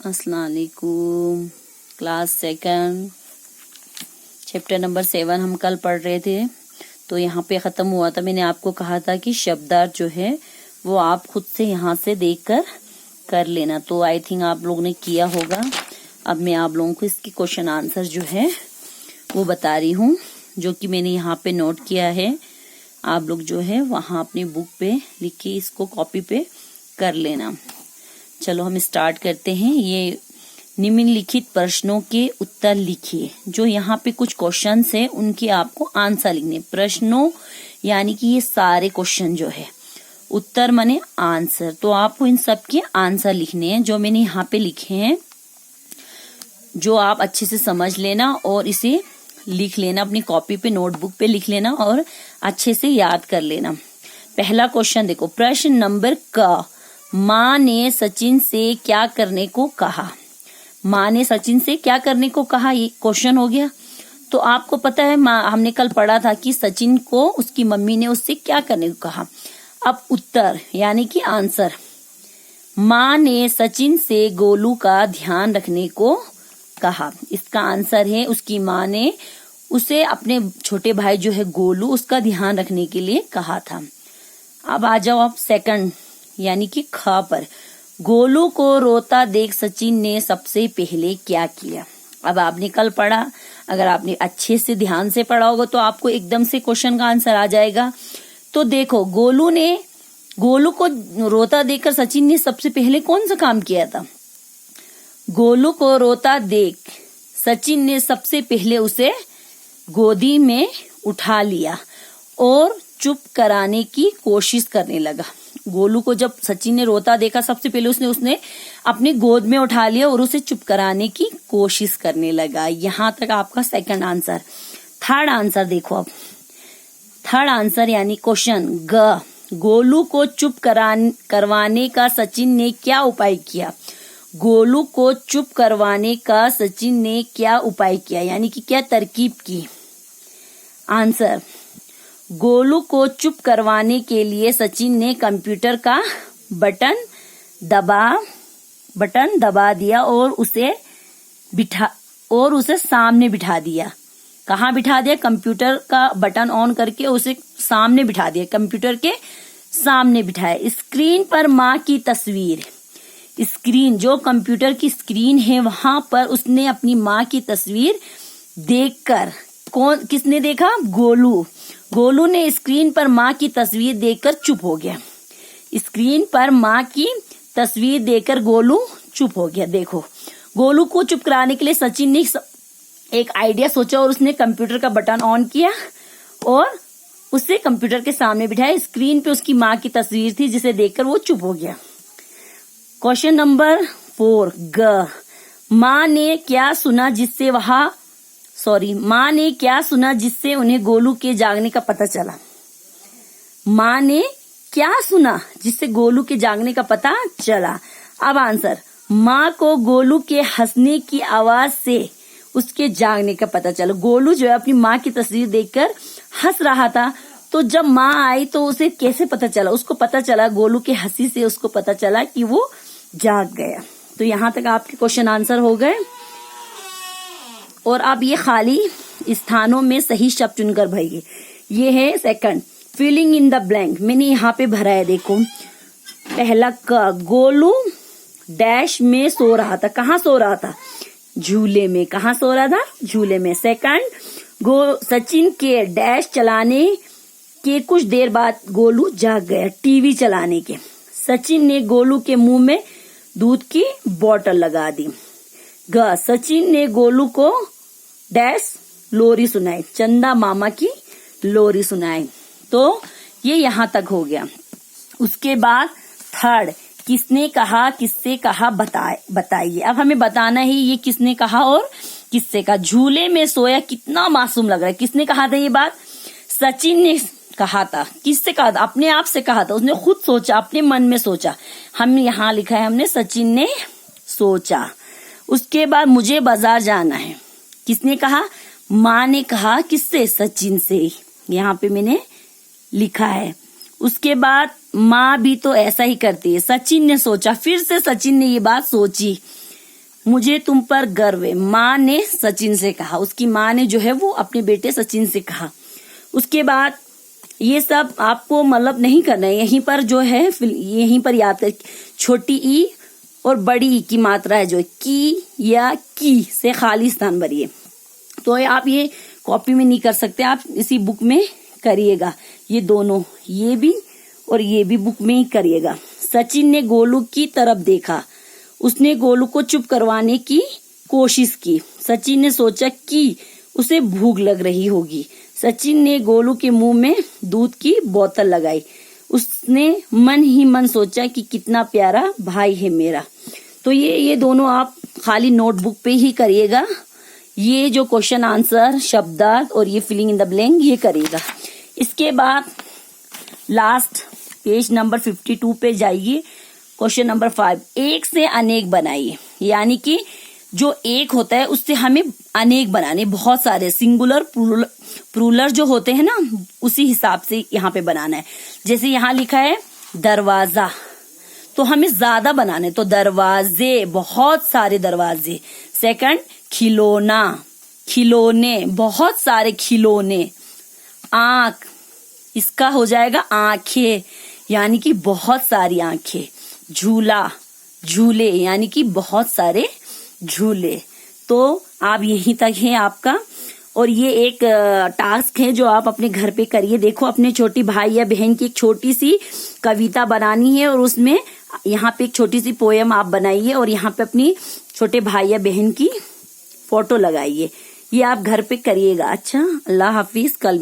अस्सलाम वालेकुम। Class second chapter number 7 हम कल पढ़ रहे थे, तो यहाँ पे खत्म हुआ था। मैंने आपको कहा था कि शब्दार्थ जो है वो आप खुद से यहाँ से देखकर कर लेना, तो आई थिंक आप लोगों ने किया होगा। अब मैं आप लोगों को इसकी क्वेश्चन आंसर जो है वो बता रही हूँ, जो कि मैंने यहाँ पे नोट किया है। आप लोग जो है वहाँ अपनी बुक पे लिख के इसको कॉपी पे कर लेना। चलो हम स्टार्ट करते हैं। ये निम्नलिखित प्रश्नों के उत्तर लिखिए। जो यहाँ पे कुछ क्वेश्चंस है उनके आपको आंसर लिखने। प्रश्नों यानी कि ये सारे क्वेश्चन जो है, उत्तर माने आंसर, तो आपको इन सब के आंसर लिखने हैं जो मैंने यहाँ पे लिखे हैं, जो आप अच्छे से समझ लेना और इसे लिख लेना, अपनी कॉपी पे नोटबुक पे लिख लेना और अच्छे से याद कर लेना। पहला क्वेश्चन देखो, प्रश्न नंबर क, माँ ने सचिन से क्या करने को कहा। माँ ने सचिन से क्या करने को कहा, ये क्वेश्चन हो गया। तो आपको पता है हमने कल पढ़ा था कि सचिन को उसकी मम्मी ने उससे क्या करने को कहा। अब उत्तर यानी कि आंसर, माँ ने सचिन से गोलू का ध्यान रखने को कहा। इसका आंसर है उसकी माँ ने उसे अपने छोटे भाई जो है गोलू, उसका ध्यान रखने के लिए कहा था। अब आ जाओ आप सेकंड यानी कि ख पर। गोलू को रोता देख सचिन ने सबसे पहले क्या किया। अब आपने कल पढ़ा, अगर आपने अच्छे से ध्यान से पढ़ा होगा तो आपको एकदम से क्वेश्चन का आंसर आ जाएगा। तो देखो, गोलू को रोता देखकर सचिन ने सबसे पहले कौन सा काम किया था। गोलू को रोता देख सचिन ने सबसे पहले उसे गोदी में उठा लिया और चुप कराने की कोशिश करने लगा। गोलू को जब सचिन ने रोता देखा, सबसे पहले उसने अपनी गोद में उठा लिया और उसे चुप कराने की कोशिश करने लगा। यहाँ तक आपका सेकंड आंसर। थर्ड आंसर देखो। अब थर्ड आंसर यानी क्वेश्चन ग, गोलू को चुप करवाने का सचिन ने क्या उपाय किया। गोलू को चुप करवाने का सचिन ने क्या उपाय किया, यानी कि क्या तरकीब की। आंसर, गोलू को चुप करवाने के लिए सचिन ने कंप्यूटर का बटन दबा दिया और उसे सामने बिठा दिया। कहाँ बिठा दिया? कंप्यूटर का बटन ऑन करके उसे सामने बिठा दिया, कंप्यूटर के सामने बिठाया। स्क्रीन पर माँ की तस्वीर, स्क्रीन जो कंप्यूटर की स्क्रीन है वहां पर उसने अपनी माँ की तस्वीर देखकर, किसने देखा? गोलू ने स्क्रीन पर माँ की तस्वीर देखकर चुप हो गया। स्क्रीन पर माँ की तस्वीर देखकर गोलू चुप हो गया। देखो, गोलू को चुप कराने के लिए सचिन ने एक आइडिया सोचा और उसने कंप्यूटर का बटन ऑन किया और उसे कंप्यूटर के सामने बिठाया। स्क्रीन पे उसकी माँ की तस्वीर थी जिसे देखकर वो चुप हो गया। क्वेश्चन नंबर 4 ग, माँ ने क्या सुना जिससे उन्हें गोलू के जागने का पता चला। माँ ने क्या सुना जिससे गोलू के जागने का पता चला। अब आंसर, माँ को गोलू के हंसने की आवाज से उसके जागने का पता चला। गोलू जो है अपनी माँ की तस्वीर देखकर हंस रहा था, तो जब माँ आई तो उसे कैसे पता चला? उसको पता चला, गोलू के हंसी से उसको पता चला कि वो जाग गया। तो यहाँ तक आपके क्वेश्चन आंसर हो गए। और अब ये खाली स्थानों में सही शब्द चुनकर भरिए। ये है second, filling in the blank. मैंने यहाँ पे भरा है, देखो। पहला क, गोलू डैश में सो रहा था। कहाँ सो रहा था? झूले में। कहाँ सो रहा था? झूले में। सेकंड, सचिन के डैश चलाने के कुछ देर बाद गोलू जाग गया, टीवी चलाने के। सचिन ने गोलू के मुंह में दूध की बोतल लगा दी। ग, सचिन ने गोलू को डैश लोरी सुनाई, चंदा मामा की लोरी सुनाई। तो ये यहाँ तक हो गया। उसके बाद थर्ड, किसने कहा, किससे कहा, बताइए। अब हमें बताना ही ये किसने कहा और किससे कहा। झूले में सोया कितना मासूम लग रहा है। किसने कहा था ये बात? सचिन ने कहा था। किससे कहा था? अपने आप से कहा था। उसने खुद सोचा, अपने मन में सोचा। हम यहाँ लिखा है हमने, सचिन ने सोचा। उसके बाद मुझे बाजार जाना है। किसने कहा? माँ ने कहा। किससे? सचिन से। यहाँ पे मैंने लिखा है। उसके बाद माँ भी तो ऐसा ही करती है। सचिन ने सोचा, फिर से सचिन ने ये बात सोची। मुझे तुम पर गर्व है, माँ ने सचिन से कहा। उसकी माँ ने जो है वो अपने बेटे सचिन से कहा। उसके बाद ये सब आपको मतलब नहीं करना है, यहीं पर जो है यहीं पर याद कर, छोटी ई और बड़ी ई की मात्रा है जो की या की से खाली स्थान भरिए। तो आप ये कॉपी में नहीं कर सकते, आप इसी बुक में करिएगा। ये दोनों, ये भी और ये भी बुक में ही करिएगा। सचिन ने गोलू की तरफ देखा। उसने गोलू को चुप करवाने की कोशिश की। सचिन ने सोचा कि उसे भूख लग रही होगी। सचिन ने गोलू के मुंह में दूध की बोतल लगाई। उसने मन ही मन सोचा कि कितना प्यारा भाई है मेरा। तो ये दोनों आप खाली नोटबुक पे ही करिएगा। ये जो क्वेश्चन आंसर, शब्दार्थ और ये फिलिंग इन द ब्लैंक ये करिएगा। इसके बाद लास्ट पेज नंबर 52 पे जाइए। क्वेश्चन नंबर 5, एक से अनेक बनाइए। यानी कि जो एक होता है उससे हमें अनेक बनाने, बहुत सारे सिंगुलर प्लूरल जो होते हैं ना, उसी हिसाब से यहाँ पे बनाना है। जैसे यहाँ लिखा है दरवाजा, तो हमें ज्यादा बनाने, तो दरवाजे, बहुत सारे दरवाजे। सेकंड, खिलौना, खिलौने, बहुत सारे खिलौने। आंख, इसका हो जाएगा आंखें, यानी कि बहुत सारी आंखें। झूला, झूले, यानी कि बहुत सारे झूले। तो आप यहीं तक है आपका। और ये एक टास्क है जो आप अपने घर पे करिए। देखो, अपने छोटी भाई या बहन की एक छोटी सी कविता बनानी है और उसमें यहाँ पे एक छोटी सी पोयम आप बनाइए और यहाँ पे अपनी छोटे भाई या बहन की फोटो लगाइए। ये आप घर पे करिएगा। अच्छा, अल्लाह हाफिज। कल